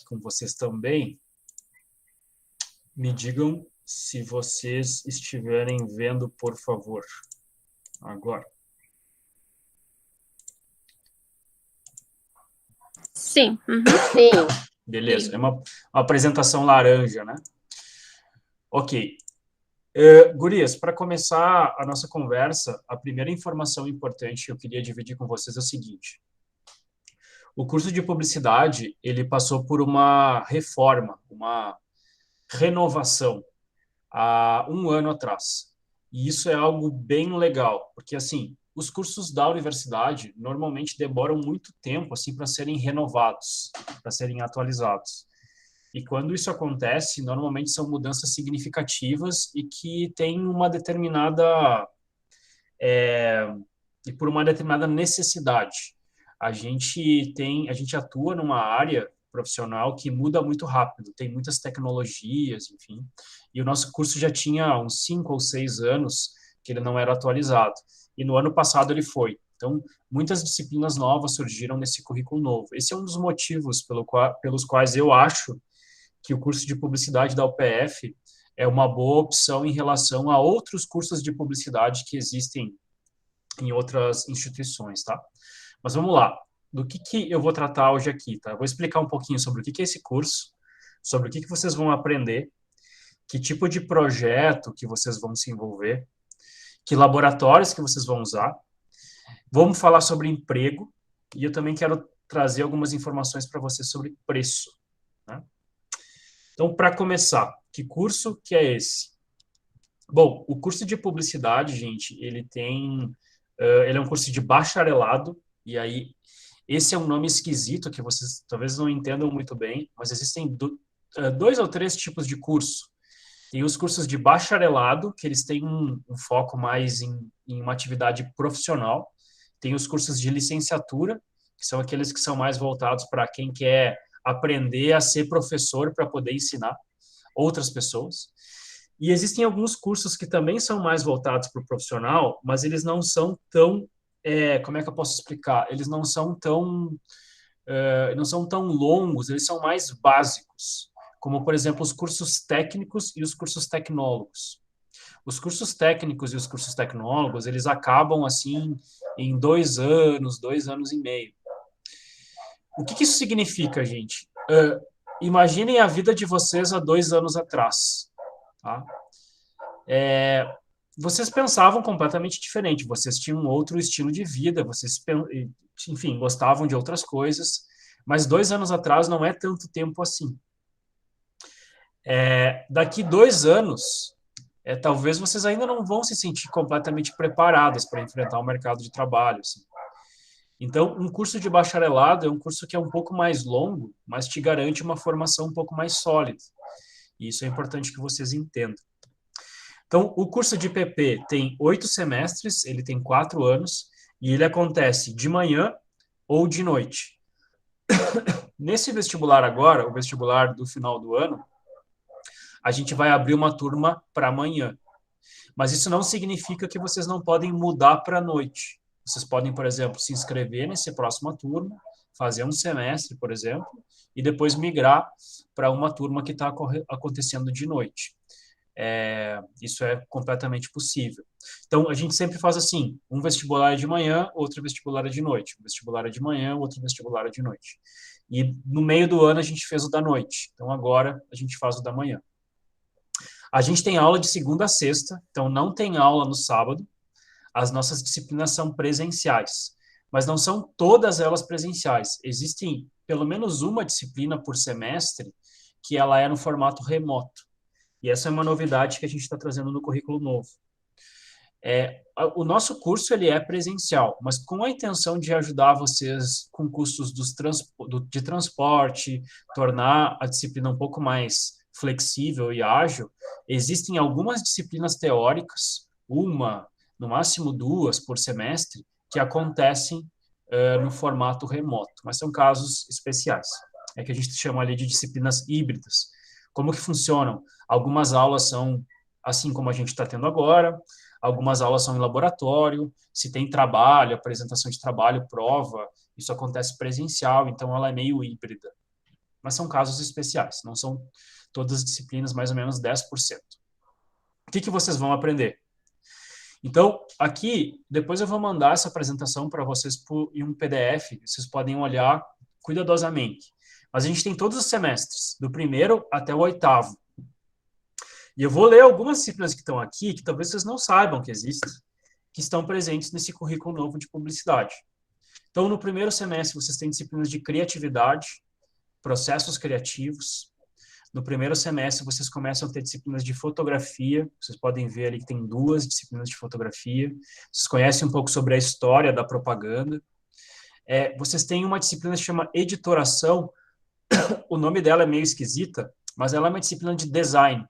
com vocês também. Me digam se vocês estiverem vendo, por favor. Agora. Sim. Sim. Beleza. É uma apresentação laranja, né? Ok. Gurias, para começar a nossa conversa, a primeira informação importante que eu queria dividir com vocês é o seguinte. O curso de publicidade, ele passou por uma reforma, uma renovação há um ano atrás. E isso é algo bem legal, porque assim, os cursos da universidade normalmente demoram muito tempo assim para serem renovados, para serem atualizados. E quando isso acontece, normalmente são mudanças significativas e que têm uma determinada e por uma determinada necessidade. A gente atua numa área profissional que muda muito rápido, tem muitas tecnologias, enfim. E o nosso curso já tinha uns 5 ou 6 anos que ele não era atualizado. E no ano passado ele foi. Então, muitas disciplinas novas surgiram nesse currículo novo. Esse é um dos motivos pelos quais eu acho que o curso de publicidade da UPF é uma boa opção em relação a outros cursos de publicidade que existem em outras instituições, tá? Mas vamos lá. Do que eu vou tratar hoje aqui, tá? Eu vou explicar um pouquinho sobre o que é esse curso, sobre o que vocês vão aprender, que tipo de projeto que vocês vão se envolver, que laboratórios que vocês vão usar. Vamos falar sobre emprego e eu também quero trazer algumas informações para vocês sobre preço, né? Então, para começar, que curso que é esse? Bom, o curso de publicidade, gente, ele é um curso de bacharelado, e aí esse é um nome esquisito que vocês talvez não entendam muito bem, mas existem dois ou três tipos de curso. Tem os cursos de bacharelado, que eles têm um foco mais em uma atividade profissional. Tem os cursos de licenciatura, que são aqueles que são mais voltados para quem quer aprender a ser professor para poder ensinar outras pessoas. E existem alguns cursos que também são mais voltados para o profissional, mas eles não são tão, como é que eu posso explicar? Eles não são tão longos, eles são mais básicos, como, por exemplo, os cursos técnicos e os cursos tecnólogos. Os cursos técnicos e os cursos tecnólogos, eles acabam, assim, em 2 anos e meio. O que isso significa, gente? Imaginem a vida de vocês há 2 anos atrás. Tá? Vocês pensavam completamente diferente, vocês tinham outro estilo de vida, vocês, enfim, gostavam de outras coisas, mas 2 anos atrás não é tanto tempo assim. Daqui 2 anos, talvez vocês ainda não vão se sentir completamente preparadas para enfrentar o mercado de trabalho. Assim. Então, um curso de bacharelado é um curso que é um pouco mais longo, mas te garante uma formação um pouco mais sólida. E isso é importante que vocês entendam. Então, o curso de PP tem 8 semestres, ele tem 4 anos, e ele acontece de manhã ou de noite. Nesse vestibular agora, o vestibular do final do ano, a gente vai abrir uma turma para amanhã. Mas isso não significa que vocês não podem mudar para a noite. Vocês podem, por exemplo, se inscrever nessa próxima turma, fazer um semestre, por exemplo, e depois migrar para uma turma que está acontecendo de noite. Isso é completamente possível. Então, a gente sempre faz assim, um vestibular é de manhã, outro vestibular é de noite. Um vestibular é de manhã, outro vestibular é de noite. E no meio do ano a gente fez o da noite. Então, agora a gente faz o da manhã. A gente tem aula de segunda a sexta, então não tem aula no sábado. As nossas disciplinas são presenciais, mas não são todas elas presenciais. Existem pelo menos uma disciplina por semestre que ela é no formato remoto. E essa é uma novidade que a gente está trazendo no currículo novo. O nosso curso ele é presencial, mas com a intenção de ajudar vocês com custos de transporte, tornar a disciplina um pouco mais flexível e ágil, existem algumas disciplinas teóricas, uma, no máximo 2 por semestre, que acontecem no formato remoto, mas são casos especiais. É que a gente chama ali de disciplinas híbridas. Como que funcionam? Algumas aulas são assim como a gente está tendo agora, algumas aulas são em laboratório, se tem trabalho, apresentação de trabalho, prova, isso acontece presencial, então ela é meio híbrida. mas são casos especiais, não são todas as disciplinas, mais ou menos 10%. O que vocês vão aprender? Então, aqui, depois eu vou mandar essa apresentação para vocês em um PDF, vocês podem olhar cuidadosamente. Mas a gente tem todos os semestres, do primeiro até o oitavo. E eu vou ler algumas disciplinas que estão aqui, que talvez vocês não saibam que existem, que estão presentes nesse currículo novo de publicidade. Então, no primeiro semestre, vocês têm disciplinas de criatividade, processos criativos. No primeiro semestre, vocês começam a ter disciplinas de fotografia. Vocês podem ver ali que tem 2 disciplinas de fotografia. Vocês conhecem um pouco sobre a história da propaganda. Vocês têm uma disciplina que se chama editoração. O nome dela é meio esquisita, mas ela é uma disciplina de design.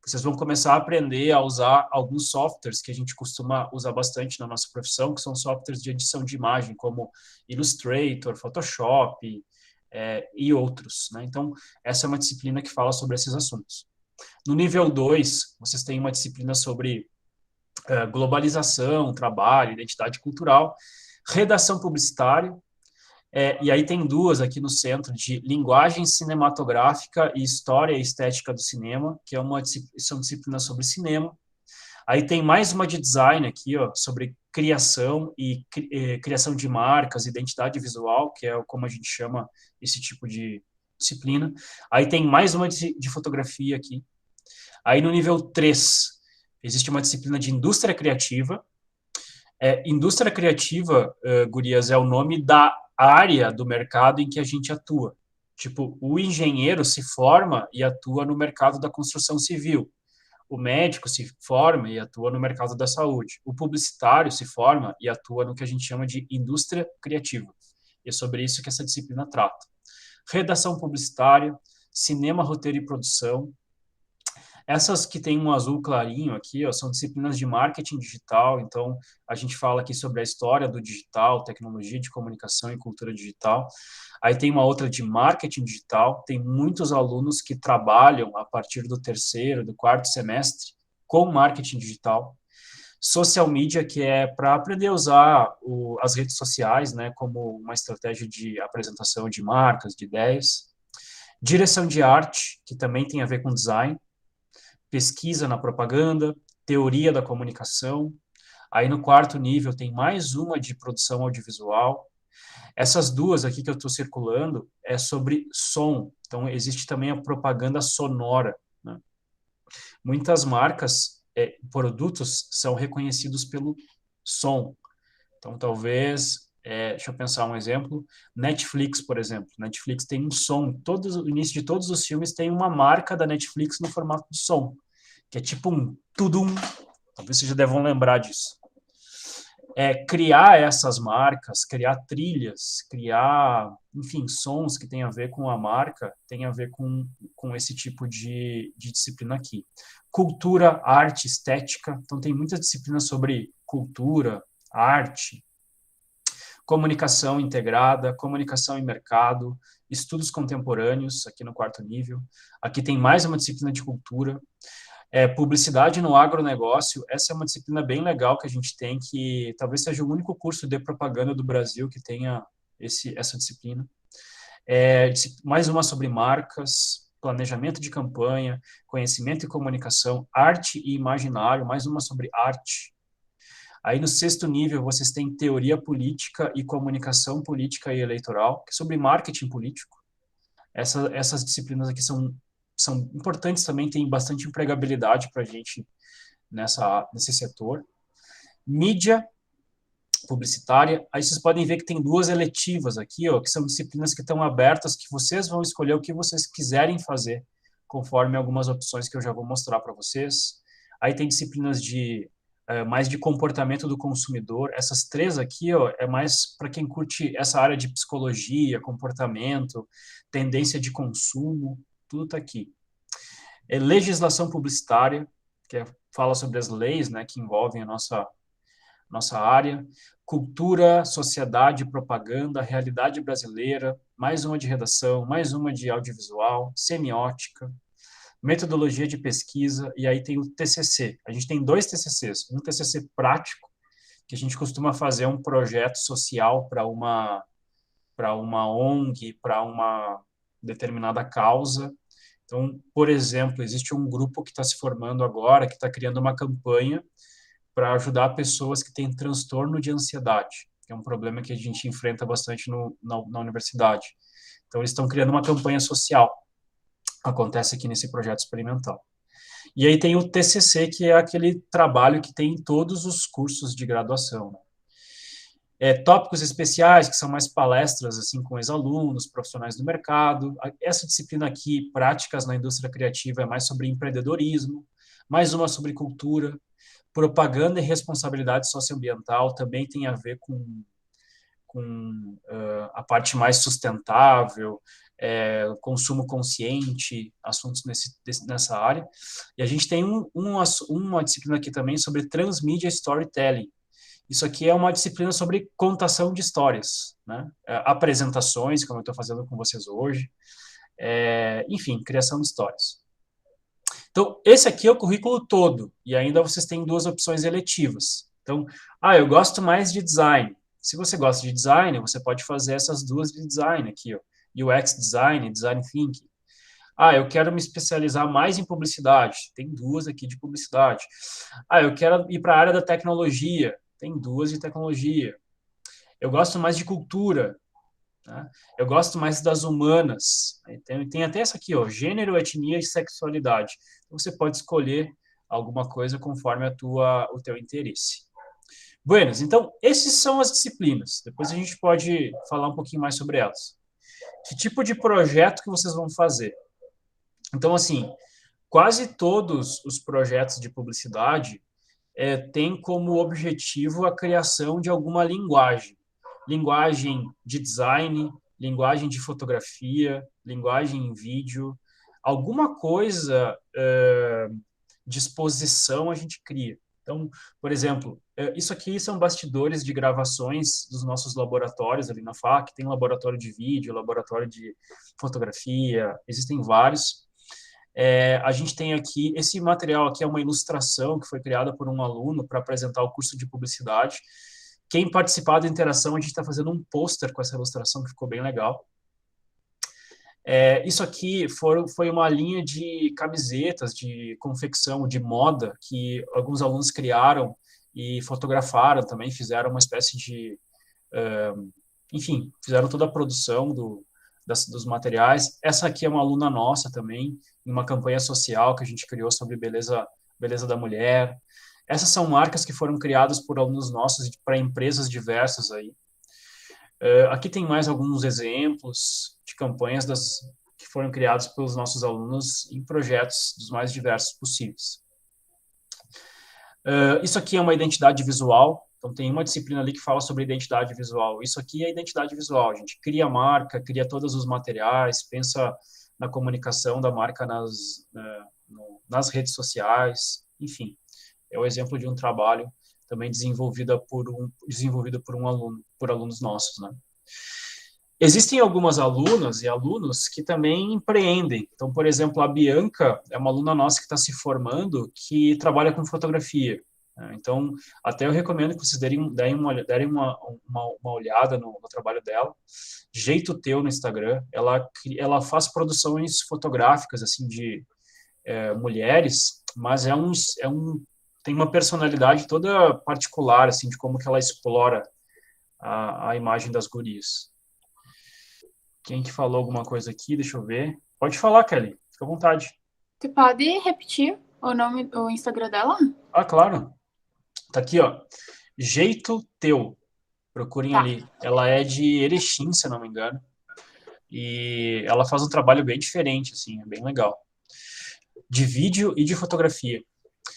Vocês vão começar a aprender a usar alguns softwares que a gente costuma usar bastante na nossa profissão, que são softwares de edição de imagem, como Illustrator, Photoshop, e outros, né? Então, essa é uma disciplina que fala sobre esses assuntos. No nível 2, vocês têm uma disciplina sobre globalização, trabalho, identidade cultural, redação publicitária, e aí tem 2 aqui no centro, de linguagem cinematográfica e história e estética do cinema, que são disciplinas sobre cinema. Aí tem mais uma de design aqui, ó, sobre criação e criação de marcas, identidade visual, que é como a gente chama esse tipo de disciplina. Aí tem mais uma de fotografia aqui. Aí no nível 3, existe uma disciplina de indústria criativa. Indústria criativa, gurias, é o nome da área do mercado em que a gente atua. Tipo, o engenheiro se forma e atua no mercado da construção civil. O médico se forma e atua no mercado da saúde. O publicitário se forma e atua no que a gente chama de indústria criativa. E é sobre isso que essa disciplina trata. Redação publicitária, cinema, roteiro e produção. Essas que tem um azul clarinho aqui, ó, são disciplinas de marketing digital. Então, a gente fala aqui sobre a história do digital, tecnologia de comunicação e cultura digital. Aí tem uma outra de marketing digital. Tem muitos alunos que trabalham a partir do 3º, do 4º semestre com marketing digital. Social media, que é para aprender a usar as redes sociais, né, como uma estratégia de apresentação de marcas, de ideias. Direção de arte, que também tem a ver com design. Pesquisa na propaganda, teoria da comunicação. Aí no 4º nível tem mais uma de produção audiovisual. Essas 2 aqui que eu estou circulando é sobre som. Então, existe também a propaganda sonora, né? Muitas marcas, produtos, são reconhecidos pelo som. Então, talvez, deixa eu pensar um exemplo, Netflix, por exemplo. Netflix tem um som, no início de todos os filmes tem uma marca da Netflix no formato de som, que é tipo um tudum, talvez vocês já devam lembrar disso. Criar essas marcas, criar trilhas, criar, enfim, sons que tem a ver com a marca, tem a ver com esse tipo de disciplina aqui. Cultura, arte, estética, então tem muitas disciplinas sobre cultura, arte, comunicação integrada, comunicação em mercado, estudos contemporâneos, aqui no 4º nível. Aqui tem mais uma disciplina de cultura. Publicidade no agronegócio, essa é uma disciplina bem legal que a gente tem, que talvez seja o único curso de propaganda do Brasil que tenha essa disciplina. Mais uma sobre marcas, planejamento de campanha, conhecimento e comunicação, arte e imaginário, mais uma sobre arte. Aí no 6º nível vocês têm teoria política e comunicação política e eleitoral, que é sobre marketing político. Essas disciplinas aqui são importantes também, tem bastante empregabilidade para a gente nesse setor. Mídia publicitária, aí vocês podem ver que tem 2 eletivas aqui, ó, que são disciplinas que estão abertas, que vocês vão escolher o que vocês quiserem fazer, conforme algumas opções que eu já vou mostrar para vocês. Aí tem disciplinas mais de comportamento do consumidor. Essas 3 aqui, ó, é mais para quem curte essa área de psicologia, comportamento, tendência de consumo, tudo está aqui. Legislação publicitária, que fala sobre as leis, né, que envolvem a nossa área. Cultura, sociedade, propaganda, realidade brasileira, mais uma de redação, mais uma de audiovisual, semiótica, metodologia de pesquisa, e aí tem o TCC. A gente tem 2 TCCs, um TCC prático, que a gente costuma fazer um projeto social para uma ONG, para uma determinada causa. Então, por exemplo, existe um grupo que está se formando agora, que está criando uma campanha para ajudar pessoas que têm transtorno de ansiedade, que é um problema que a gente enfrenta bastante na universidade. Então, eles estão criando uma campanha social. Acontece aqui nesse projeto experimental. E aí tem o TCC, que é aquele trabalho que tem em todos os cursos de graduação, né? Tópicos especiais, que são mais palestras assim com ex-alunos, profissionais do mercado. Essa disciplina aqui, Práticas na Indústria Criativa, é mais sobre empreendedorismo, mais uma sobre cultura, propaganda e responsabilidade socioambiental, também tem a ver com a parte mais sustentável, consumo consciente, assuntos nessa área. E a gente tem uma disciplina aqui também sobre transmídia storytelling. Isso aqui é uma disciplina sobre contação de histórias, né? Apresentações, como eu estou fazendo com vocês hoje, enfim, criação de histórias. Então, esse aqui é o currículo todo, e ainda vocês têm duas opções eletivas. Então, eu gosto mais de design. Se você gosta de design, você pode fazer essas duas de design aqui, ó. UX design, design thinking. Eu quero me especializar mais em publicidade. Tem duas aqui de publicidade. Eu quero ir para a área da tecnologia. Tem duas de tecnologia. Eu gosto mais de cultura. Tá? Eu gosto mais das humanas. Tem até essa aqui, ó, gênero, etnia e sexualidade. Então, você pode escolher alguma coisa conforme o teu interesse. Buenas, então, esses são as disciplinas. Depois a gente pode falar um pouquinho mais sobre elas. Que tipo de projeto que vocês vão fazer? Então, assim, quase todos os projetos de publicidade têm como objetivo a criação de alguma linguagem. Linguagem de design, linguagem de fotografia, linguagem em vídeo, alguma coisa de exposição a gente cria. Então, por exemplo, isso aqui são bastidores de gravações dos nossos laboratórios ali na FAC. Tem laboratório de vídeo, laboratório de fotografia, existem vários. A gente tem aqui, esse material aqui é uma ilustração que foi criada por um aluno para apresentar o curso de publicidade. Quem participar da interação, a gente está fazendo um pôster com essa ilustração que ficou bem legal. Isso aqui foi uma linha de camisetas, de confecção, de moda, que alguns alunos criaram e fotografaram também, fizeram uma espécie de... enfim, fizeram toda a produção dos materiais. Essa aqui é uma aluna nossa também, em uma campanha social que a gente criou sobre beleza da mulher. Essas são marcas que foram criadas por alunos nossos para empresas diversas aí. Aqui tem mais alguns exemplos de campanhas que foram criadas pelos nossos alunos em projetos dos mais diversos possíveis. Isso aqui é uma identidade visual. Então, tem uma disciplina ali que fala sobre identidade visual. Isso aqui é identidade visual. A gente cria a marca, cria todos os materiais, pensa na comunicação da marca nas redes sociais, enfim. É o exemplo de um trabalho também desenvolvido por alunos nossos, né? Existem algumas alunas e alunos que também empreendem. Então, por exemplo, a Bianca é uma aluna nossa que está se formando, que trabalha com fotografia. Então, até eu recomendo que vocês derem uma olhada no trabalho dela. Jeito Teu no Instagram. Ela faz produções fotográficas assim de mulheres, mas tem uma personalidade toda particular assim de como que ela explora a imagem das gurias. Quem que falou alguma coisa aqui? Deixa eu ver. Pode falar, Kelly. Fica à vontade. Tu pode repetir o nome, o Instagram dela? Claro. Tá aqui, ó. Jeito Teu. Procurem ali. Ela é de Erechim, se eu não me engano. E ela faz um trabalho bem diferente, assim, é bem legal. De vídeo e de fotografia.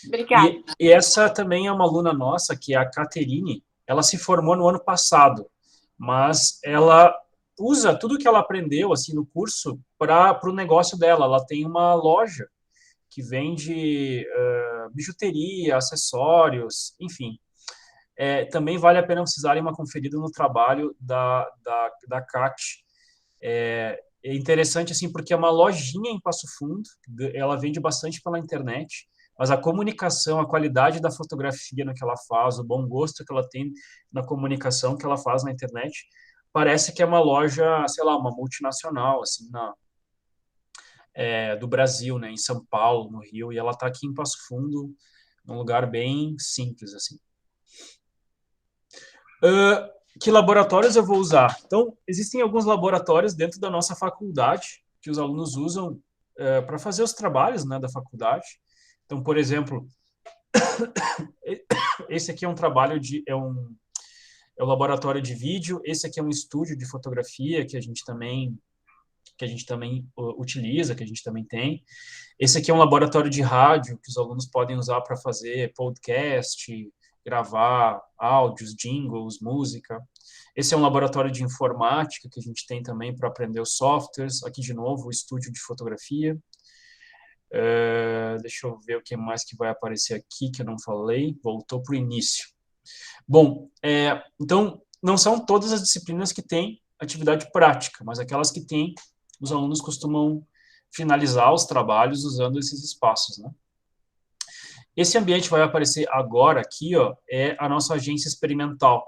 Obrigada. E essa também é uma aluna nossa, que é a Caterine. Ela se formou no ano passado, mas ela usa tudo que ela aprendeu assim no curso para o negócio dela. Ela tem uma loja que vende bijuteria, acessórios, enfim. Também vale a pena vocês darem uma conferida no trabalho da Kat. É interessante assim porque é uma lojinha em Passo Fundo. Ela vende bastante pela internet, mas a comunicação, a qualidade da fotografia no que ela faz, o bom gosto que ela tem na comunicação que ela faz na internet, parece que é uma loja, sei lá, uma multinacional, assim, do Brasil, né, em São Paulo, no Rio, e ela está aqui em Passo Fundo, num lugar bem simples, assim. Que laboratórios eu vou usar? Então, existem alguns laboratórios dentro da nossa faculdade que os alunos usam para fazer os trabalhos, né, da faculdade. Então, por exemplo, esse aqui é um trabalho é um laboratório de vídeo, esse aqui é um estúdio de fotografia que a gente também utiliza, que a gente também tem. Esse aqui é um laboratório de rádio que os alunos podem usar para fazer podcast, gravar áudios, jingles, música. Esse é um laboratório de informática que a gente tem também para aprender os softwares. Aqui, de novo, o estúdio de fotografia. Deixa eu ver o que mais que vai aparecer aqui que eu não falei. Voltou para o início. Bom, então, não são todas as disciplinas que têm atividade prática, mas aquelas que têm, os alunos costumam finalizar os trabalhos usando esses espaços, né? Esse ambiente vai aparecer agora aqui, ó, é a nossa agência experimental.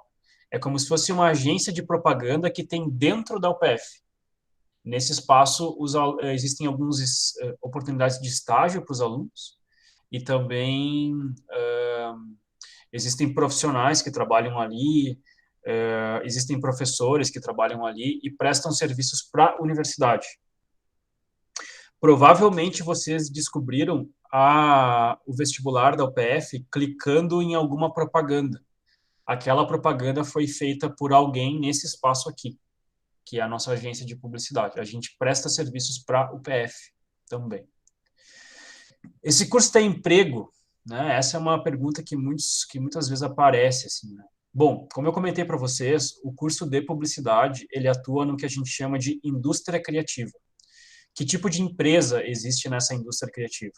É como se fosse uma agência de propaganda que tem dentro da UPF. Nesse espaço, existem algumas oportunidades de estágio para os alunos e também existem profissionais que trabalham ali, existem professores que trabalham ali e prestam serviços para a universidade. Provavelmente vocês descobriram o vestibular da UPF clicando em alguma propaganda. Aquela propaganda foi feita por alguém nesse espaço aqui, que é a nossa agência de publicidade. A gente presta serviços para a UPF também. Esse curso tem emprego? Né? Essa é uma pergunta que muitas vezes aparece. Assim, né? Bom, como eu comentei para vocês, o curso de publicidade ele atua no que a gente chama de indústria criativa. Que tipo de empresa existe nessa indústria criativa?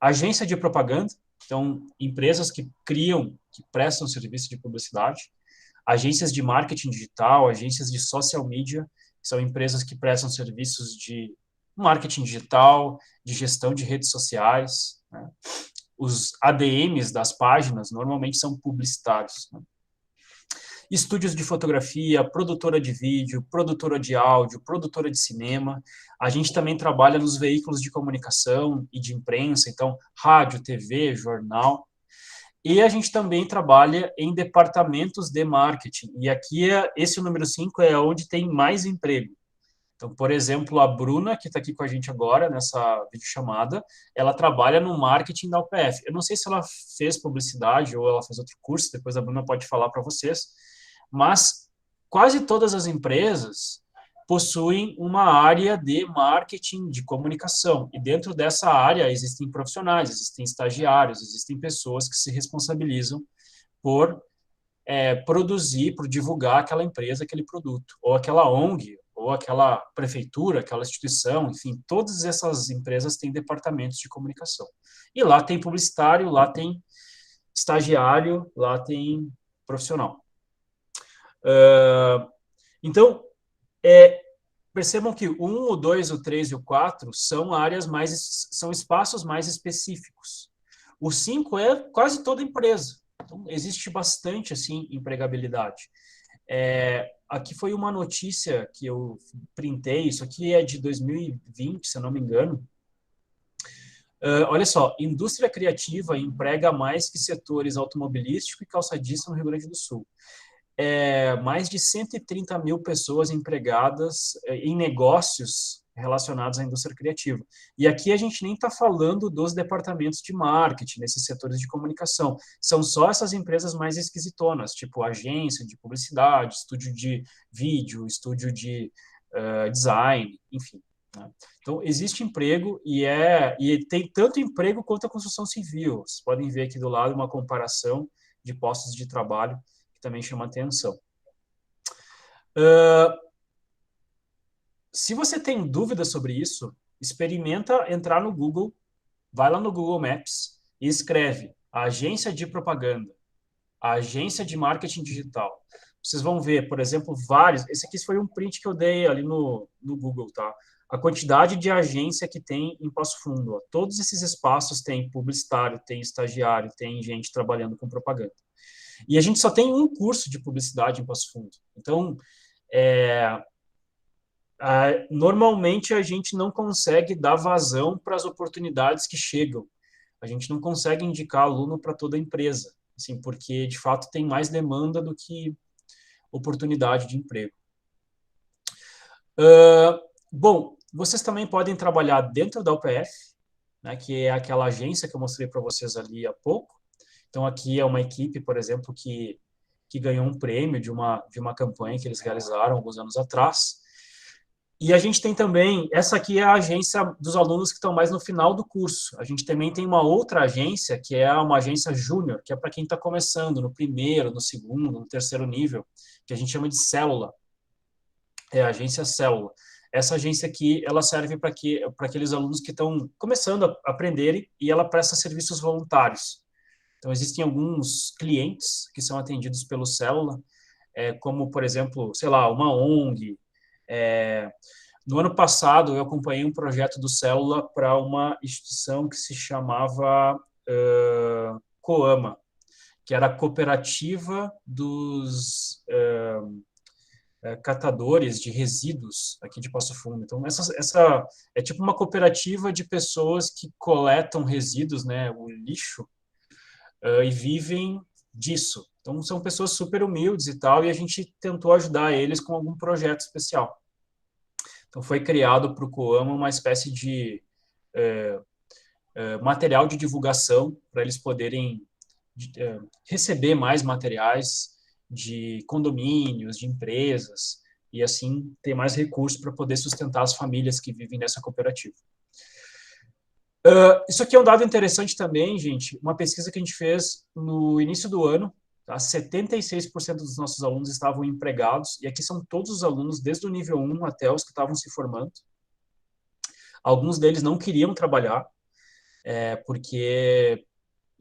Agência de propaganda, então empresas que criam, que prestam serviço de publicidade, agências de marketing digital, agências de social media, que são empresas que prestam serviços de marketing digital, de gestão de redes sociais, né? Os ADMs das páginas normalmente são publicitários, né? Estúdios de fotografia, produtora de vídeo, produtora de áudio, produtora de cinema. A gente também trabalha nos veículos de comunicação e de imprensa, então rádio, TV, jornal. E a gente também trabalha em departamentos de marketing. E aqui, esse número 5 é onde tem mais emprego. Então, por exemplo, a Bruna, que está aqui com a gente agora, nessa videochamada, ela trabalha no marketing da UPF. Eu não sei se ela fez publicidade ou ela fez outro curso, depois a Bruna pode falar para vocês, mas quase todas as empresas possuem uma área de marketing, de comunicação, e dentro dessa área existem profissionais, existem estagiários, existem pessoas que se responsabilizam por produzir, por divulgar aquela empresa, aquele produto, ou aquela ONG, ou aquela prefeitura, aquela instituição, enfim, todas essas empresas têm departamentos de comunicação. E lá tem publicitário, lá tem estagiário, lá tem profissional. Então, percebam que o 1, o 2, o 3 e o 4 são são espaços mais específicos. O 5 é quase toda empresa. Então, existe bastante, assim, empregabilidade. Aqui foi uma notícia que eu printei, isso aqui é de 2020, se eu não me engano. Olha só, indústria criativa emprega mais que setores automobilístico e calçadista no Rio Grande do Sul. Mais de 130 mil pessoas empregadas em negócios relacionados à indústria criativa. E aqui a gente nem está falando dos departamentos de marketing, nesses setores de comunicação. São só essas empresas mais esquisitonas, tipo agência de publicidade, estúdio de vídeo, estúdio de design, enfim. Né? Então, existe emprego e tem tanto emprego quanto a construção civil. Vocês podem ver aqui do lado uma comparação de postos de trabalho que também chama atenção. Se você tem dúvidas sobre isso, experimenta entrar no Google, vai lá no Google Maps e escreve agência de propaganda, agência de marketing digital. Vocês vão ver, por exemplo, vários. Esse aqui foi um print que eu dei ali no Google, tá? A quantidade de agência que tem em Passo Fundo. Ó. Todos esses espaços têm publicitário, tem estagiário, tem gente trabalhando com propaganda. E a gente só tem um curso de publicidade em Passo Fundo. Então, Normalmente a gente não consegue dar vazão para as oportunidades que chegam. A gente não consegue indicar aluno para toda a empresa, assim, porque de fato tem mais demanda do que oportunidade de emprego. Bom, vocês também podem trabalhar dentro da UPF, né, que é aquela agência que eu mostrei para vocês ali há pouco. Então, aqui é uma equipe, por exemplo, que ganhou um prêmio de uma campanha que eles realizaram alguns anos atrás. E a gente tem também, essa aqui é a agência dos alunos que estão mais no final do curso. A gente também tem uma outra agência, que é uma agência júnior, que é para quem está começando no primeiro, no segundo, no terceiro nível, que a gente chama de célula. É a agência Célula. Essa agência aqui, ela serve para aqueles alunos que estão começando a aprenderem e ela presta serviços voluntários. Então, existem alguns clientes que são atendidos pelo Célula, como, por exemplo, sei lá, uma ONG. No ano passado, eu acompanhei um projeto do Célula para uma instituição que se chamava Coama, que era a cooperativa dos catadores de resíduos aqui de Passo Fundo. Então, essa é tipo uma cooperativa de pessoas que coletam resíduos, né, o lixo, e vivem disso. Então, são pessoas super humildes e tal, e a gente tentou ajudar eles com algum projeto especial. Então, foi criado para o Coama uma espécie de material de divulgação para eles poderem receber mais materiais de condomínios, de empresas, e assim ter mais recursos para poder sustentar as famílias que vivem nessa cooperativa. Isso aqui é um dado interessante também, gente, uma pesquisa que a gente fez no início do ano, tá? 76% dos nossos alunos estavam empregados, e aqui são todos os alunos, desde o nível 1 até os que estavam se formando. Alguns deles não queriam trabalhar, porque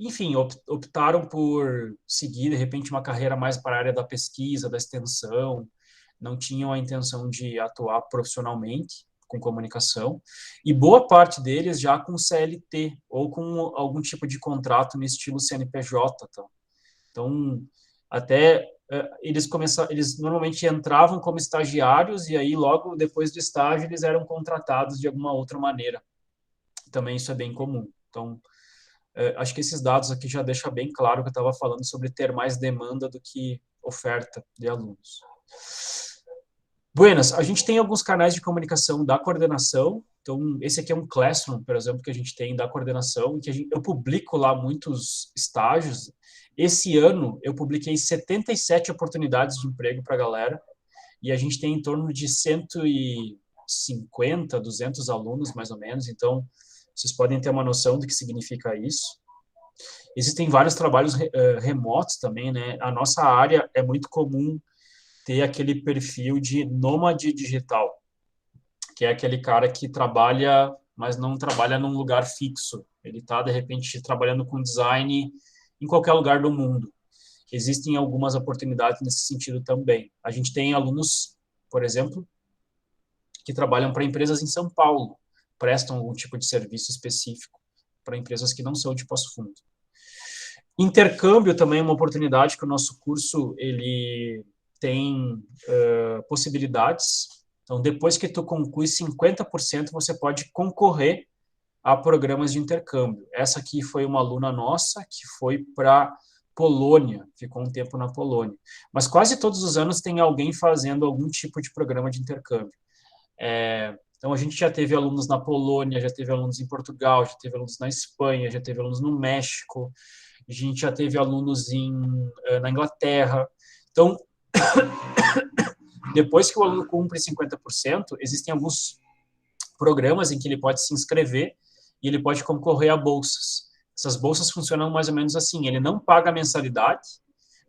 enfim, optaram por seguir, de repente, uma carreira mais para a área da pesquisa, da extensão, não tinham a intenção de atuar profissionalmente com comunicação, e boa parte deles já com CLT, ou com algum tipo de contrato no estilo CNPJ. Tá? Então, até eles normalmente entravam como estagiários, e aí, logo depois do estágio, eles eram contratados de alguma outra maneira. Também isso é bem comum. Então, acho que esses dados aqui já deixam bem claro que eu estava falando sobre ter mais demanda do que oferta de alunos. Buenas, a gente tem alguns canais de comunicação da coordenação. Então, esse aqui é um Classroom, por exemplo, que a gente tem da coordenação, que eu publico lá muitos estágios. Esse ano, eu publiquei 77 oportunidades de emprego para a galera, e a gente tem em torno de 150, 200 alunos, mais ou menos. Então, vocês podem ter uma noção do que significa isso. Existem vários trabalhos remotos também, né? A nossa área é muito comum ter aquele perfil de nômade digital, que é aquele cara que trabalha, mas não trabalha num lugar fixo. Ele está, de repente, trabalhando com design em qualquer lugar do mundo. Existem algumas oportunidades nesse sentido também. A gente tem alunos, por exemplo, que trabalham para empresas em São Paulo, prestam algum tipo de serviço específico para empresas que não são de Passo Fundo. Intercâmbio também é uma oportunidade que o nosso curso ele tem possibilidades. Então, depois que tu conclui 50%, você pode concorrer a programas de intercâmbio. Essa aqui foi uma aluna nossa que foi para Polônia, ficou um tempo na Polônia. Mas quase todos os anos tem alguém fazendo algum tipo de programa de intercâmbio. Então, a gente já teve alunos na Polônia, já teve alunos em Portugal, já teve alunos na Espanha, já teve alunos no México, a gente já teve alunos na Inglaterra. Então, depois que o aluno cumpre 50%, existem alguns programas em que ele pode se inscrever e ele pode concorrer a bolsas. Essas bolsas funcionam mais ou menos assim, ele não paga mensalidade,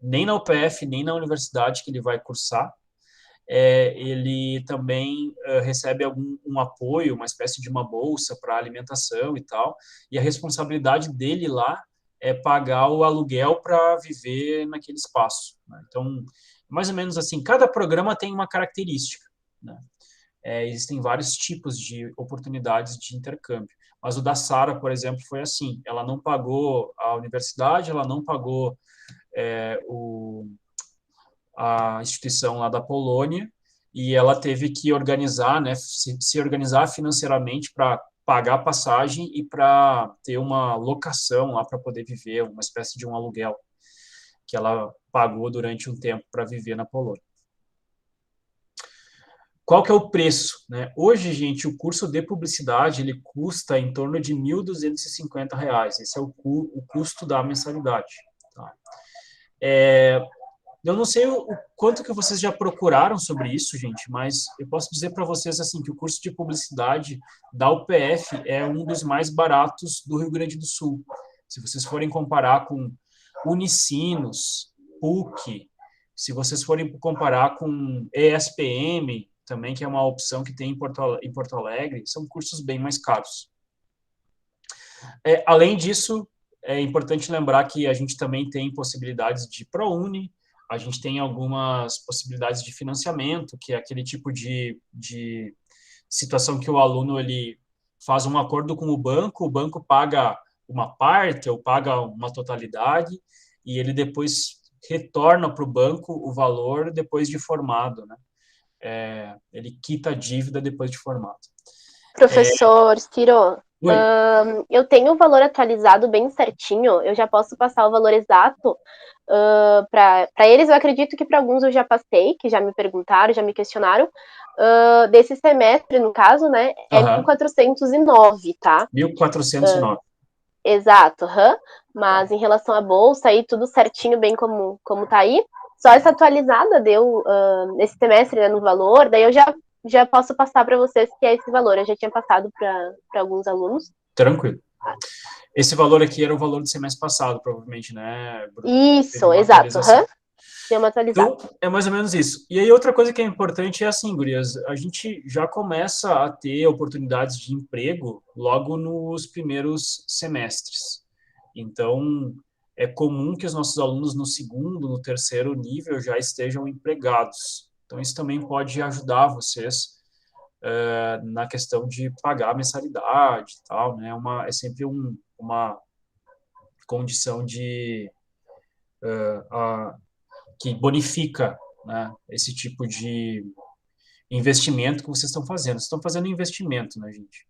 nem na UPF, nem na universidade que ele vai cursar. Ele também recebe um apoio, uma espécie de uma bolsa para alimentação e tal, e a responsabilidade dele lá é pagar o aluguel para viver naquele espaço. Né? Então, mais ou menos assim, cada programa tem uma característica. Né? Existem vários tipos de oportunidades de intercâmbio. Mas o da Sara, por exemplo, foi assim, ela não pagou a universidade, ela não pagou a instituição lá da Polônia, e ela teve que organizar, né, se organizar financeiramente para pagar a passagem e para ter uma locação lá para poder viver, uma espécie de um aluguel que ela pagou durante um tempo para viver na Polônia. Qual que é o preço, né? Hoje, gente, o curso de publicidade ele custa em torno de R$ 1.250. Esse é o custo da mensalidade. Tá? Eu não sei o quanto que vocês já procuraram sobre isso, gente, mas eu posso dizer para vocês assim que o curso de publicidade da UPF é um dos mais baratos do Rio Grande do Sul. Se vocês forem comparar com Unicinos, PUC, se vocês forem comparar com ESPM, também, que é uma opção que tem em Porto Alegre, são cursos bem mais caros. Além disso, é importante lembrar que a gente também tem possibilidades de ProUni, a gente tem algumas possibilidades de financiamento, que é aquele tipo de situação que o aluno ele faz um acordo com o banco paga uma parte ou paga uma totalidade, e ele depois retorna para o banco o valor depois de formado, né? Ele quita a dívida depois de formado. Professor Ciro, Oi. Eu tenho o valor atualizado bem certinho, eu já posso passar o valor exato para eles. Eu acredito que para alguns eu já passei, que já me perguntaram, já me questionaram. Desse semestre, no caso, né, é 1.409, tá? 1.409. Exato, mas em relação à bolsa, aí tudo certinho, bem como tá aí. Só essa atualizada deu nesse semestre, né, no valor, daí eu já posso passar para vocês que é esse valor. Eu já tinha passado para alguns alunos. Tranquilo. Esse valor aqui era o valor do semestre passado, provavelmente, né, Bruno? Isso, exato. Tem uma atualizada. Então, é mais ou menos isso. E aí, outra coisa que é importante é assim, gurias, a gente já começa a ter oportunidades de emprego logo nos primeiros semestres. Então, é comum que os nossos alunos no segundo, no terceiro nível já estejam empregados. Então, isso também pode ajudar vocês na questão de pagar a mensalidade e tal, né? É sempre uma condição que bonifica, né, esse tipo de investimento que vocês estão fazendo. Vocês estão fazendo investimento, né, gente?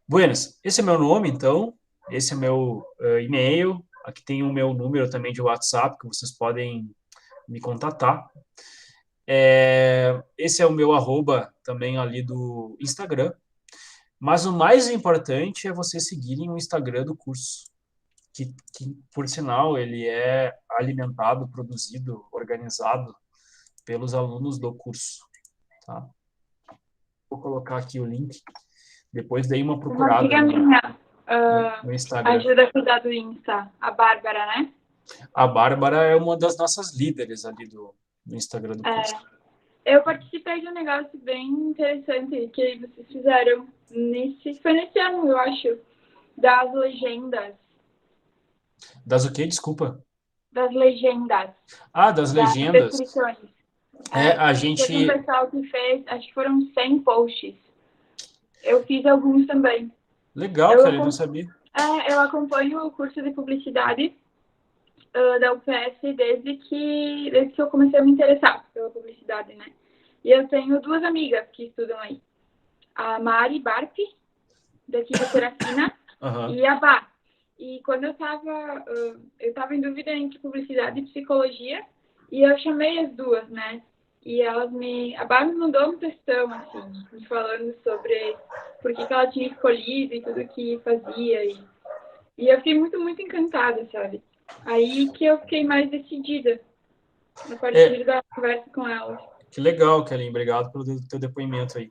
Buenas, esse é meu nome, então. Esse é meu e-mail. Aqui tem o meu número também de WhatsApp, que vocês podem me contatar. Esse é o meu arroba também ali do Instagram. Mas o mais importante é vocês seguirem o Instagram do curso, que por sinal, ele é alimentado, produzido, organizado pelos alunos do curso. Tá? Vou colocar aqui o link. Depois dei uma procurada no Instagram. Ajuda a cuidar do Insta, a Bárbara, né? A Bárbara é uma das nossas líderes ali do Instagram do curso. Eu participei de um negócio bem interessante que vocês fizeram foi nesse ano, eu acho, das legendas. Das o quê? Desculpa. Das legendas. Das legendas. Descrições. A gente... Teve um pessoal que fez, acho que foram 100 posts. Eu fiz alguns também. Legal, cara, eu não sabia. Eu acompanho o curso de publicidade da UPF desde que eu comecei a me interessar pela publicidade, né? E eu tenho duas amigas que estudam aí. A Mari Barp, daqui da Serafina, e a Bá. E quando eu tava em dúvida entre publicidade e psicologia, e eu chamei as duas, né? E a Bá me mandou um textão, assim, me falando sobre por que ela tinha escolhido e tudo que fazia. E eu fiquei muito, muito encantada, sabe? Aí que eu fiquei mais decidida a partir da conversa com ela. Que legal, Kelly. Obrigado pelo teu depoimento aí.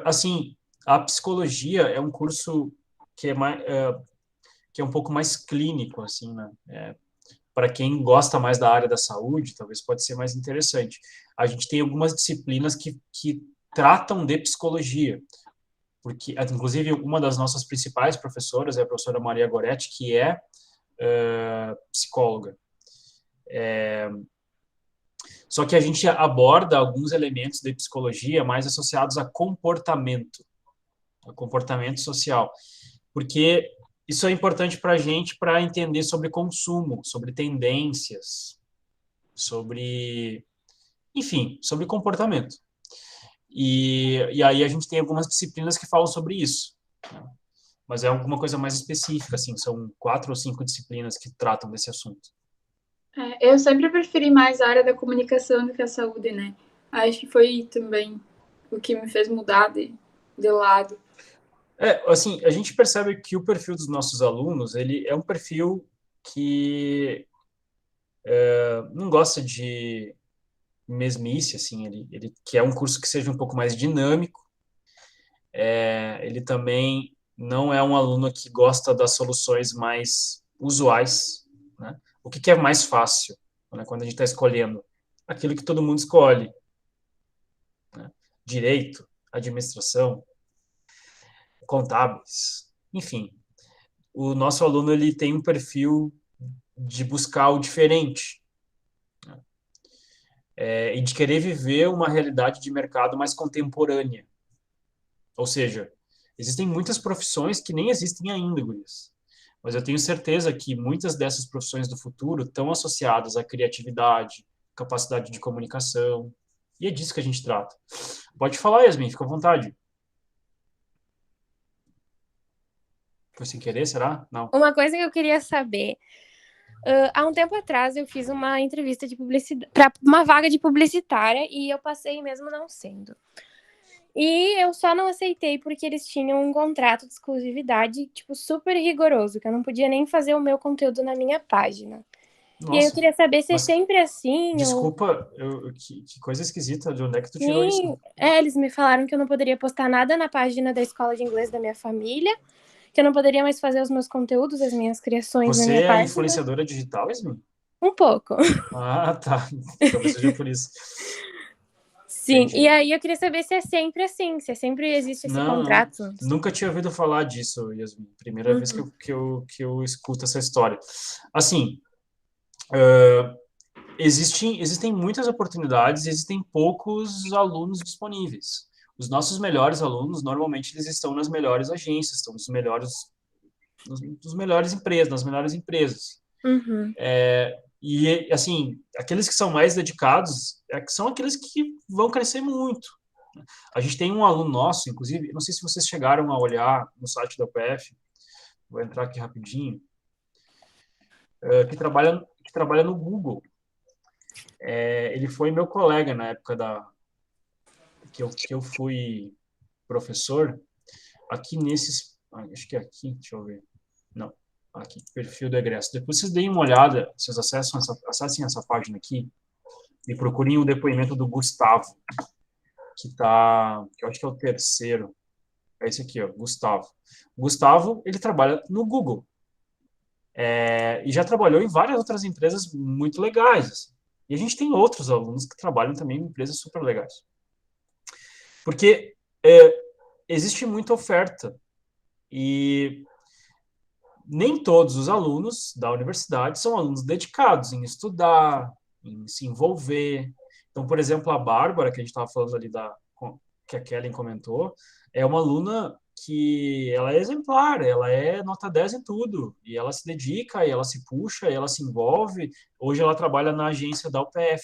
Assim, a psicologia é um curso que é um pouco mais clínico, assim, né? Para quem gosta mais da área da saúde, talvez pode ser mais interessante. A gente tem algumas disciplinas que tratam de psicologia, porque, inclusive, uma das nossas principais professoras é a professora Maria Goretti, que é psicóloga. Só que a gente aborda alguns elementos de psicologia mais associados a comportamento social, porque isso é importante para a gente para entender sobre consumo, sobre tendências, enfim, sobre comportamento. e aí a gente tem algumas disciplinas que falam sobre isso, né? Mas é alguma coisa mais específica, assim, são 4 ou 5 disciplinas que tratam desse assunto. Eu sempre preferi mais a área da comunicação do que a saúde, né? Acho que foi também o que me fez mudar de lado. Assim, a gente percebe que o perfil dos nossos alunos, ele é um perfil que não gosta de mesmice, assim, ele quer um curso que seja um pouco mais dinâmico. Ele também não é um aluno que gosta das soluções mais usuais, né? O que é mais fácil, né, quando a gente está escolhendo? Aquilo que todo mundo escolhe, né? Direito, administração, contábeis, enfim. O nosso aluno ele tem um perfil de buscar o diferente, né? E de querer viver uma realidade de mercado mais contemporânea. Ou seja, existem muitas profissões que nem existem ainda, gurias. Mas eu tenho certeza que muitas dessas profissões do futuro estão associadas à criatividade, capacidade de comunicação, e é disso que a gente trata. Pode falar, Yasmin, fica à vontade. Foi sem querer, será? Não. Uma coisa que eu queria saber, há um tempo atrás eu fiz uma entrevista de publicidade para uma vaga de publicitária e eu passei mesmo não sendo. E eu só não aceitei porque eles tinham um contrato de exclusividade, tipo, super rigoroso, que eu não podia nem fazer o meu conteúdo na minha página. Nossa, e aí eu queria saber se é mas sempre assim. desculpa, que coisa esquisita, de onde é que tu tirou isso? Sim, eles me falaram que eu não poderia postar nada na página da escola de inglês da minha família, que eu não poderia mais fazer os meus conteúdos, as minhas criações na Você minha é página. influenciadora digital, Yasmin? Um pouco. Ah, tá. Talvez seja por isso. Sim, Entendi. e aí eu queria saber se é sempre assim, se sempre existe esse contrato. Não, nunca tinha ouvido falar disso, Yasmin. Primeira vez que eu escuto essa história. Assim, existem muitas oportunidades e existem poucos alunos disponíveis. Os nossos melhores alunos, normalmente, eles estão nas melhores agências, estão nos melhores empresas, nas melhores empresas. Uhum. E, assim, aqueles que são mais dedicados são aqueles que vão crescer muito. A gente tem um aluno nosso, inclusive, não sei se vocês chegaram a olhar no site da UPF, vou entrar aqui rapidinho, que trabalha no Google. Ele foi meu colega na época que eu fui professor, aqui nesses, acho que é aqui, deixa eu ver, não, aqui, perfil do egresso. Depois vocês deem uma olhada, vocês acessem essa página aqui e procurem o depoimento do Gustavo, que eu acho que é o terceiro, é esse aqui, ó, Gustavo. O Gustavo, ele trabalha no Google. E já trabalhou em várias outras empresas muito legais. Assim. E a gente tem outros alunos que trabalham também em empresas super legais. Porque existe muita oferta. E nem todos os alunos da universidade são alunos dedicados em estudar, em se envolver. Então, por exemplo, a Bárbara, que a gente estava falando ali, que a Kellen comentou, é uma aluna que ela é exemplar, ela é nota 10 em tudo, e ela se dedica, e ela se puxa, e ela se envolve. Hoje ela trabalha na agência da UPF,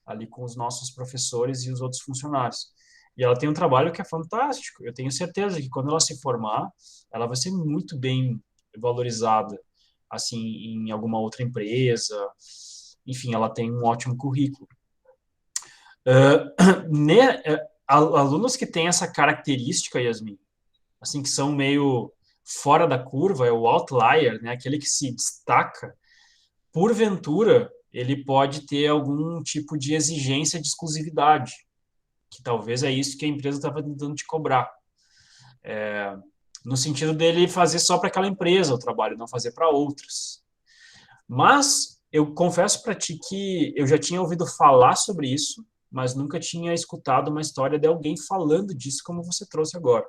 ali com os nossos professores e os outros funcionários. E ela tem um trabalho que é fantástico. Eu tenho certeza que quando ela se formar, ela vai ser muito bem valorizada, assim, em alguma outra empresa. Enfim, ela tem um ótimo currículo. Alunos que têm essa característica, Yasmin, assim, que são meio fora da curva, é o outlier, né? Aquele que se destaca, porventura, ele pode ter algum tipo de exigência de exclusividade, que talvez é isso que a empresa estava tentando te cobrar. No sentido dele fazer só para aquela empresa o trabalho, não fazer para outras. Mas eu confesso para ti que eu já tinha ouvido falar sobre isso, mas nunca tinha escutado uma história de alguém falando disso como você trouxe agora.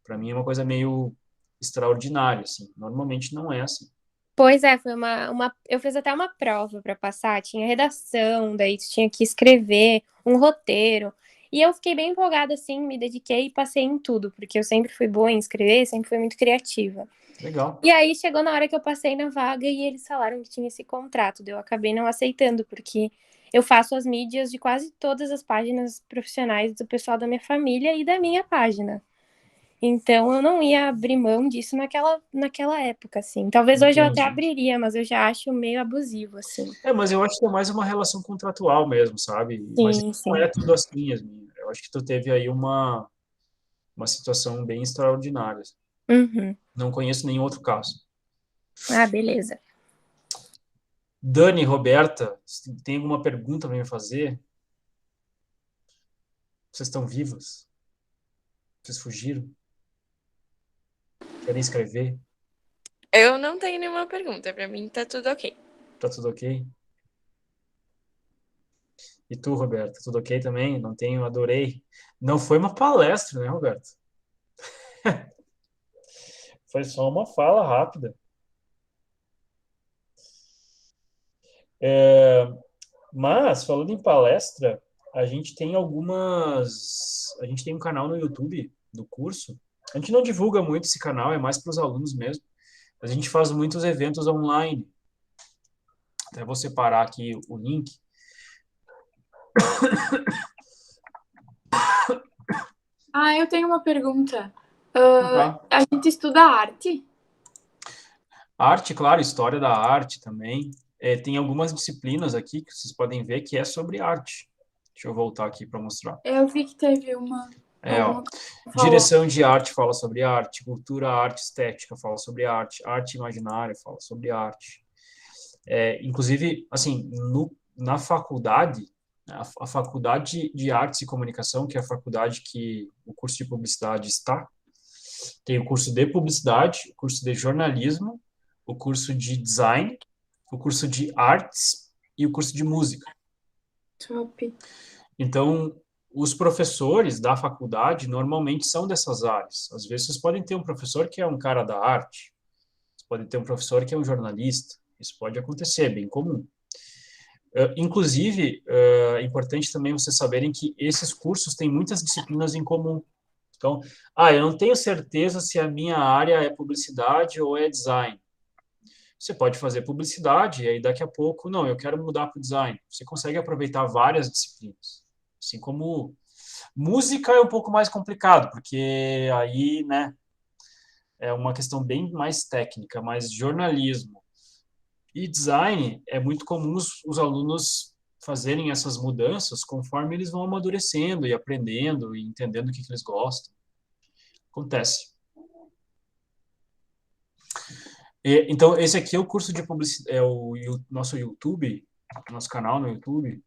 Para mim é uma coisa meio extraordinária, assim. Normalmente não é assim. Pois é, foi eu fiz até uma prova para passar, tinha redação, daí tinha que escrever um roteiro. E eu fiquei bem empolgada, assim, me dediquei e passei em tudo, porque eu sempre fui boa em escrever, sempre fui muito criativa. Legal. E aí chegou na hora que eu passei na vaga e eles falaram que tinha esse contrato, daí eu acabei não aceitando, porque Eu faço as mídias de quase todas as páginas profissionais do pessoal da minha família e da minha página. Então, eu não ia abrir mão disso naquela época, assim. Talvez hoje eu até Entendi. abriria, mas eu já acho meio abusivo, assim. Mas eu acho que é mais uma relação contratual mesmo, sabe? Mas Sim, não sim. é tudo assim, Yasmin. Eu acho que tu teve aí uma situação bem extraordinária. Uhum. Não conheço nenhum outro caso. Ah, beleza. Dani, Roberta, tem alguma pergunta para me fazer? Vocês estão vivas? Vocês fugiram? Querem escrever? Eu não tenho nenhuma pergunta. Pra mim tá tudo ok. Tá tudo ok? E tu, Roberta, tudo ok também? Não tenho, adorei. Não foi uma palestra, né, Roberta? Foi só uma fala rápida. Mas, falando em palestra, a gente tem algumas. A gente tem um canal no YouTube do curso. A gente não divulga muito esse canal, é mais para os alunos mesmo. Mas a gente faz muitos eventos online. Até vou separar aqui o link. Eu tenho uma pergunta. Tá. A gente estuda arte? Arte, claro, história da arte também. Tem algumas disciplinas aqui que vocês podem ver que é sobre arte. Deixa eu voltar aqui para mostrar. Eu vi que teve Ó, alguma coisa que falou. direção de arte fala sobre arte, cultura, arte, estética fala sobre arte, arte imaginária fala sobre arte. Inclusive, assim, na faculdade, a faculdade de artes e comunicação, que é a faculdade que o curso de publicidade está, tem o curso de publicidade, o curso de jornalismo, o curso de design, o curso de artes e o curso de música. Top. Então, os professores da faculdade normalmente são dessas áreas. Às vezes, vocês podem ter um professor que é um cara da arte, vocês podem ter um professor que é um jornalista. Isso pode acontecer, é bem comum. Inclusive, é importante também vocês saberem que esses cursos têm muitas disciplinas em comum. Então, eu não tenho certeza se a minha área é publicidade ou é design. Você pode fazer publicidade e aí daqui a pouco, não, eu quero mudar para o design. Você consegue aproveitar várias disciplinas. Assim como música é um pouco mais complicado, porque aí, né, é uma questão bem mais técnica, mas jornalismo e design é muito comum os alunos fazerem essas mudanças conforme eles vão amadurecendo e aprendendo e entendendo o que eles gostam. Acontece. Então, esse aqui é o curso de publicidade, é o nosso YouTube, nosso canal no YouTube.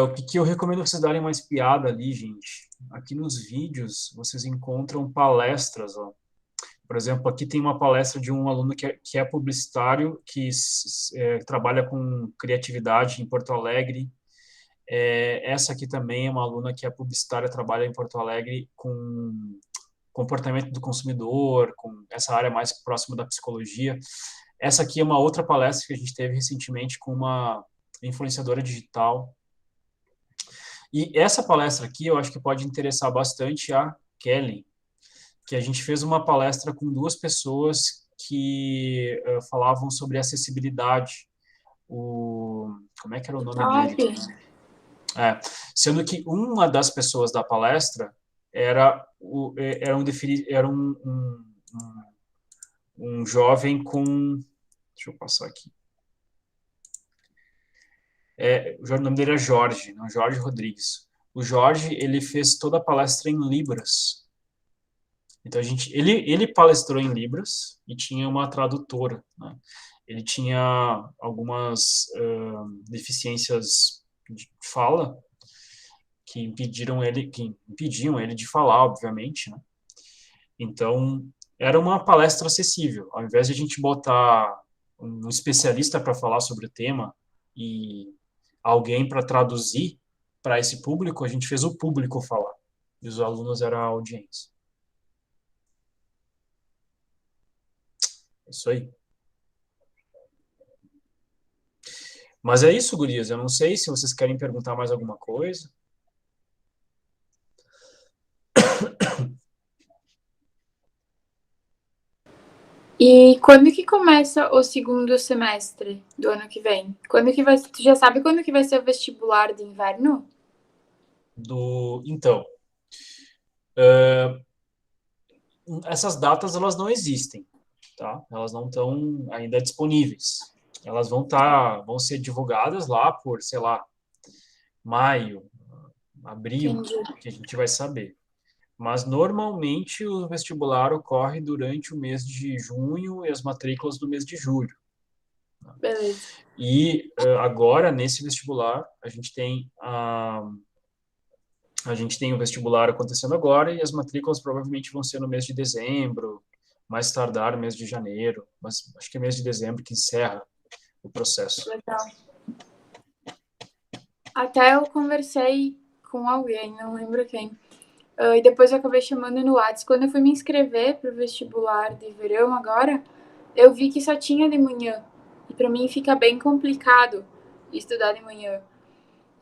O que eu recomendo vocês darem uma espiada ali, gente. Aqui nos vídeos, vocês encontram palestras, ó. Por exemplo, aqui tem uma palestra de um aluno que é publicitário, que trabalha com criatividade em Porto Alegre. Essa aqui também é uma aluna que é publicitária, trabalha em Porto Alegre com comportamento do consumidor, com essa área mais próxima da psicologia. Essa aqui é uma outra palestra que a gente teve recentemente com uma influenciadora digital. E essa palestra aqui eu acho que pode interessar bastante a Kelly, que a gente fez uma palestra com duas pessoas que falavam sobre acessibilidade. Como é que era o nome dele? Sendo que uma das pessoas da palestra era um jovem com... Deixa eu passar aqui. O nome dele é Jorge, não Jorge Rodrigues. O Jorge, ele fez toda a palestra em Libras. Então, ele palestrou em Libras e tinha uma tradutora, né? Ele tinha algumas deficiências de fala que impediam ele de falar, obviamente, né? Então, era uma palestra acessível. Ao invés de a gente botar um especialista para falar sobre o tema e alguém para traduzir para esse público, a gente fez o público falar. E os alunos eram a audiência. É isso aí. Mas é isso, gurias. Eu não sei se vocês querem perguntar mais alguma coisa. E quando que começa o segundo semestre do ano que vem? Quando que vai, tu já sabe quando que vai ser o vestibular de inverno? Então, essas datas elas não existem, tá? Elas não estão ainda disponíveis. Elas vão ser divulgadas lá por, sei lá, maio, abril, Entendi. que a gente vai saber. Mas normalmente o vestibular ocorre durante o mês de junho e as matrículas do mês de julho. Beleza. E agora, nesse vestibular, a gente tem o vestibular acontecendo agora e as matrículas provavelmente vão ser no mês de dezembro, mais tardar mês de janeiro, mas acho que é mês de dezembro que encerra o processo. Legal. Até eu conversei com alguém, não lembro quem. E depois eu acabei chamando no WhatsApp. Quando eu fui me inscrever para o vestibular de verão agora, eu vi que só tinha de manhã. E para mim fica bem complicado estudar de manhã.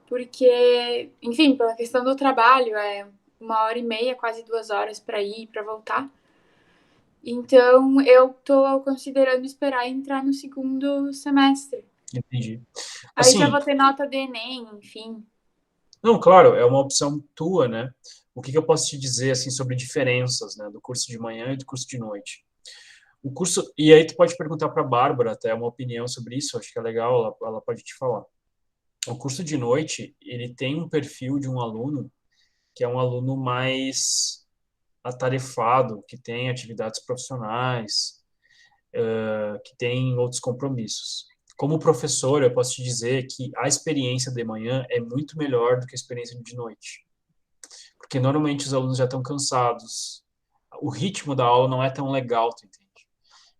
Porque, enfim, pela questão do trabalho, é 1h30, quase 2 horas para ir e para voltar. Então, eu tô considerando esperar entrar no segundo semestre. Entendi. Aí já Assim, vou ter nota de Enem, enfim. não, claro, é uma opção tua, né? O que que eu posso te dizer, assim, sobre diferenças, né, do curso de manhã e do curso de noite? O curso, e aí tu pode perguntar para a Bárbara até uma opinião sobre isso, acho que é legal, ela pode te falar. O curso de noite, ele tem um perfil de um aluno que é um aluno mais atarefado, que tem atividades profissionais, que tem outros compromissos. Como professor, eu posso te dizer que a experiência de manhã é muito melhor do que a experiência de noite, porque normalmente os alunos já estão cansados, o ritmo da aula não é tão legal, tu entende?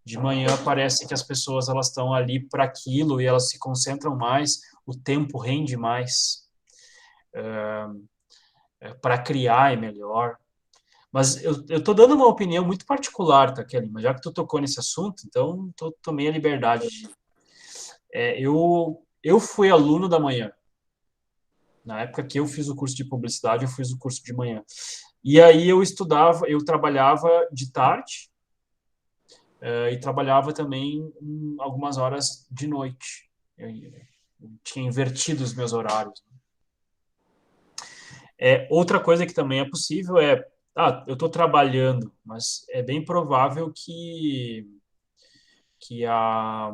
De manhã parece que as pessoas elas estão ali para aquilo e elas se concentram mais, o tempo rende mais, para criar é melhor. Mas eu tô dando uma opinião muito particular, tá, Kelly? Mas já que tu tocou nesse assunto, então tomei a liberdade de... eu fui aluno da manhã. Na época que eu fiz o curso de publicidade, eu fiz o curso de manhã. E aí eu trabalhava de tarde, e trabalhava também algumas horas de noite. Eu tinha invertido os meus horários. Outra coisa que também é possível eu estou trabalhando, mas é bem provável que a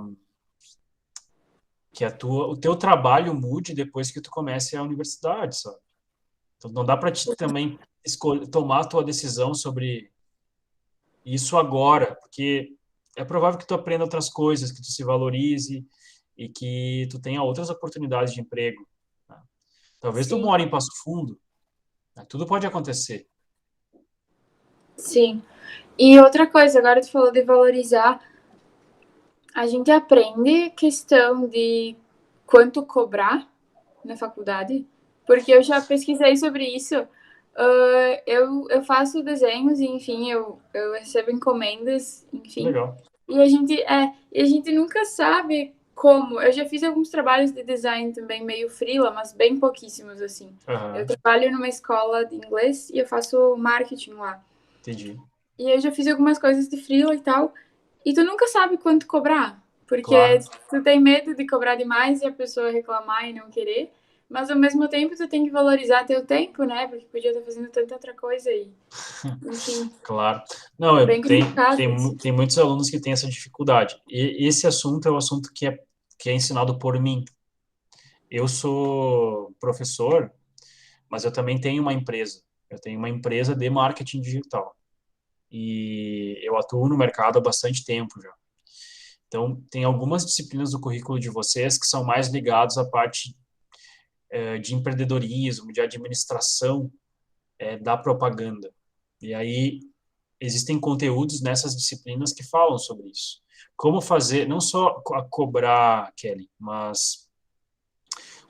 o teu trabalho mude depois que tu comece a universidade, sabe? Então não dá para ti também tomar a tua decisão sobre isso agora, porque é provável que tu aprenda outras coisas, que tu se valorize e que tu tenha outras oportunidades de emprego, né? Talvez tu Sim, more em Passo Fundo, né? Tudo pode acontecer. sim. E outra coisa, agora tu falou de valorizar, a gente aprende questão de quanto cobrar na faculdade, porque eu já pesquisei sobre isso. Eu faço desenhos e, enfim, eu recebo encomendas, enfim. Legal. E a gente nunca sabe como. Eu já fiz alguns trabalhos de design também, meio freela, mas bem pouquíssimos, assim. Eu Aham, trabalho numa escola de inglês e eu faço marketing lá. entendi. E eu já fiz algumas coisas de freela e tal. E tu nunca sabe quanto cobrar. Porque Claro, tu tem medo de cobrar demais e a pessoa reclamar e não querer. Mas ao mesmo tempo tu tem que valorizar teu tempo, né? Porque podia estar fazendo tanta outra coisa aí. Enfim, claro. Não, bem complicado isso. tem muitos alunos que têm essa dificuldade. E esse assunto é o assunto que é ensinado por mim. Eu sou professor, mas eu também tenho uma empresa. Eu tenho uma empresa de marketing digital. E eu atuo no mercado há bastante tempo já. Então, tem algumas disciplinas do currículo de vocês que são mais ligados à parte de empreendedorismo, de administração da propaganda. E aí existem conteúdos nessas disciplinas que falam sobre isso. Como fazer, não só a cobrar, Kelly, mas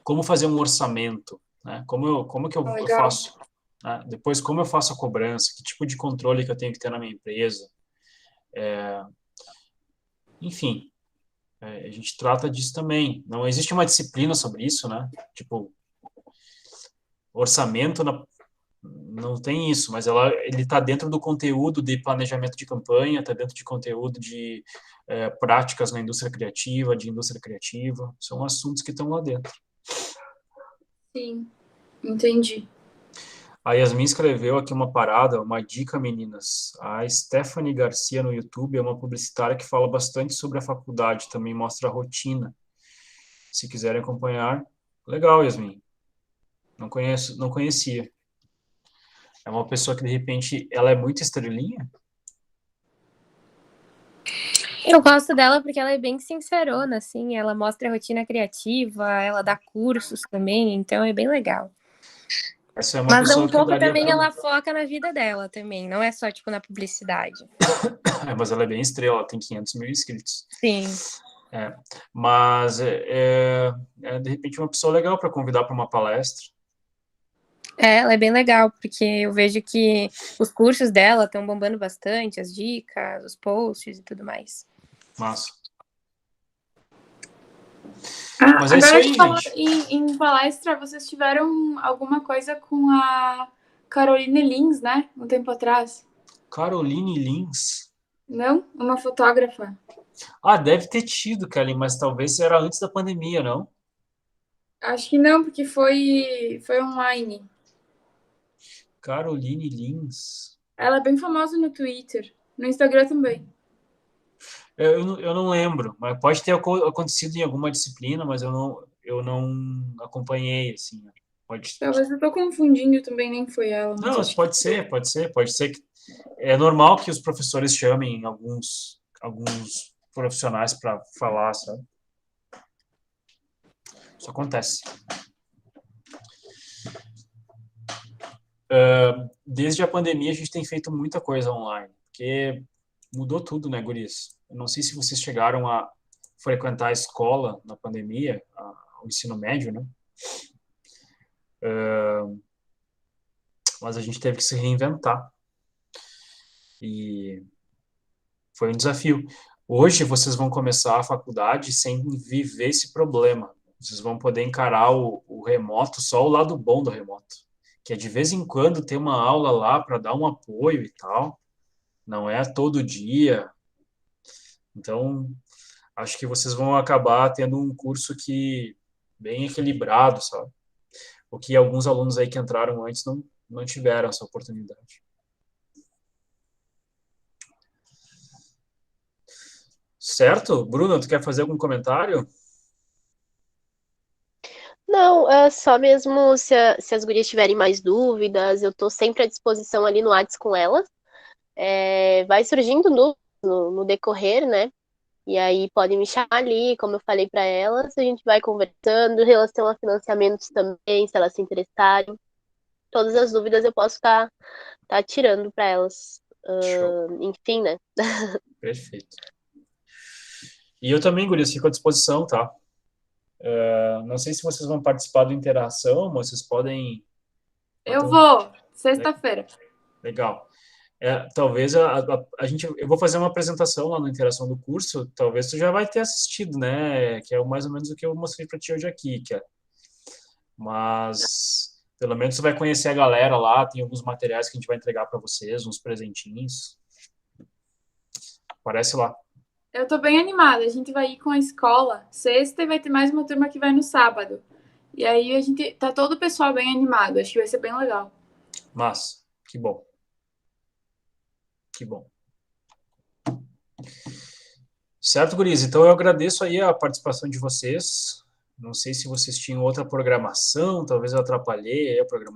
como fazer um orçamento, né? Como que eu Legal. faço, né? Depois, como eu faço a cobrança, que tipo de controle que eu tenho que ter na minha empresa. Enfim, a gente trata disso também. Não existe uma disciplina sobre isso, né? Tipo, orçamento não tem isso, mas ele está dentro do conteúdo de planejamento de campanha, está dentro de conteúdo de práticas na indústria criativa, de indústria criativa, são assuntos que estão lá dentro. Sim, entendi. A Yasmin escreveu aqui uma parada, uma dica, meninas. A Stephanie Garcia no YouTube é uma publicitária que fala bastante sobre a faculdade, também mostra a rotina. Se quiserem acompanhar, legal, Yasmin. Não conhecia. É uma pessoa que, de repente, ela é muito estrelinha? Eu gosto dela porque ela é bem sincerona, assim, ela mostra a rotina criativa, ela dá cursos também, então é bem legal. Essa é uma Mas pessoa um que pouco daria também pra... ela foca na vida dela também, não é só, tipo, na publicidade. Mas ela é bem estrela, ela tem 500 mil inscritos. Sim. Mas, de repente, uma pessoa legal para convidar para uma palestra. Ela é bem legal, porque eu vejo que os cursos dela estão bombando bastante, as dicas, os posts e tudo mais. Massa. Mas é isso agora aí, que falou gente. em palestra, vocês tiveram alguma coisa com a Caroline Lins, né? Um tempo atrás. Caroline Lins? Não? Uma fotógrafa. Deve ter tido, Kelly, mas talvez era antes da pandemia, não? Acho que não, porque foi online. Caroline Lins. Ela é bem famosa no Twitter. No Instagram também. Eu não lembro, mas pode ter acontecido em alguma disciplina, mas eu não acompanhei, assim. Pode... Talvez eu tô confundindo também, nem foi ela. Não, mas pode ser que... É normal que os professores chamem alguns profissionais para falar, sabe? Isso acontece. Desde a pandemia, a gente tem feito muita coisa online, porque mudou tudo, né, guris? Eu não sei se vocês chegaram a frequentar a escola na pandemia, o ensino médio, né? Mas a gente teve que se reinventar. E foi um desafio. Hoje, vocês vão começar a faculdade sem viver esse problema. Vocês vão poder encarar o remoto, só o lado bom do remoto, que é de vez em quando ter uma aula lá para dar um apoio e tal. Não é todo dia. Então, acho que vocês vão acabar tendo um curso que bem equilibrado, sabe? O que alguns alunos aí que entraram antes não tiveram essa oportunidade. Certo? Bruno, tu quer fazer algum comentário? Não, é só mesmo se as gurias tiverem mais dúvidas, eu tô sempre à disposição ali no Whats com elas. Vai surgindo no decorrer, né? E aí podem me chamar ali, como eu falei para elas, a gente vai conversando, em relação a financiamentos também, se elas se interessarem. Todas as dúvidas eu posso estar tirando para elas. Show. Enfim, né? Perfeito. E eu também, gurias, fico à disposição, tá? Não sei se vocês vão participar do Interação, mas vocês podem... Eu vou, sexta-feira. Legal. Talvez eu vou fazer uma apresentação lá no Interação do curso, talvez tu já vai ter assistido, né? Que é mais ou menos o que eu mostrei para ti hoje aqui, mas pelo menos você vai conhecer a galera lá, tem alguns materiais que a gente vai entregar para vocês, uns presentinhos. Aparece lá. Eu tô bem animada, a gente vai ir com a escola sexta e vai ter mais uma turma que vai no sábado. E aí tá todo o pessoal bem animado, acho que vai ser bem legal. Mas, que bom. Que bom. Certo, guris? Então eu agradeço aí a participação de vocês. Não sei se vocês tinham outra programação, talvez eu atrapalhei a programação.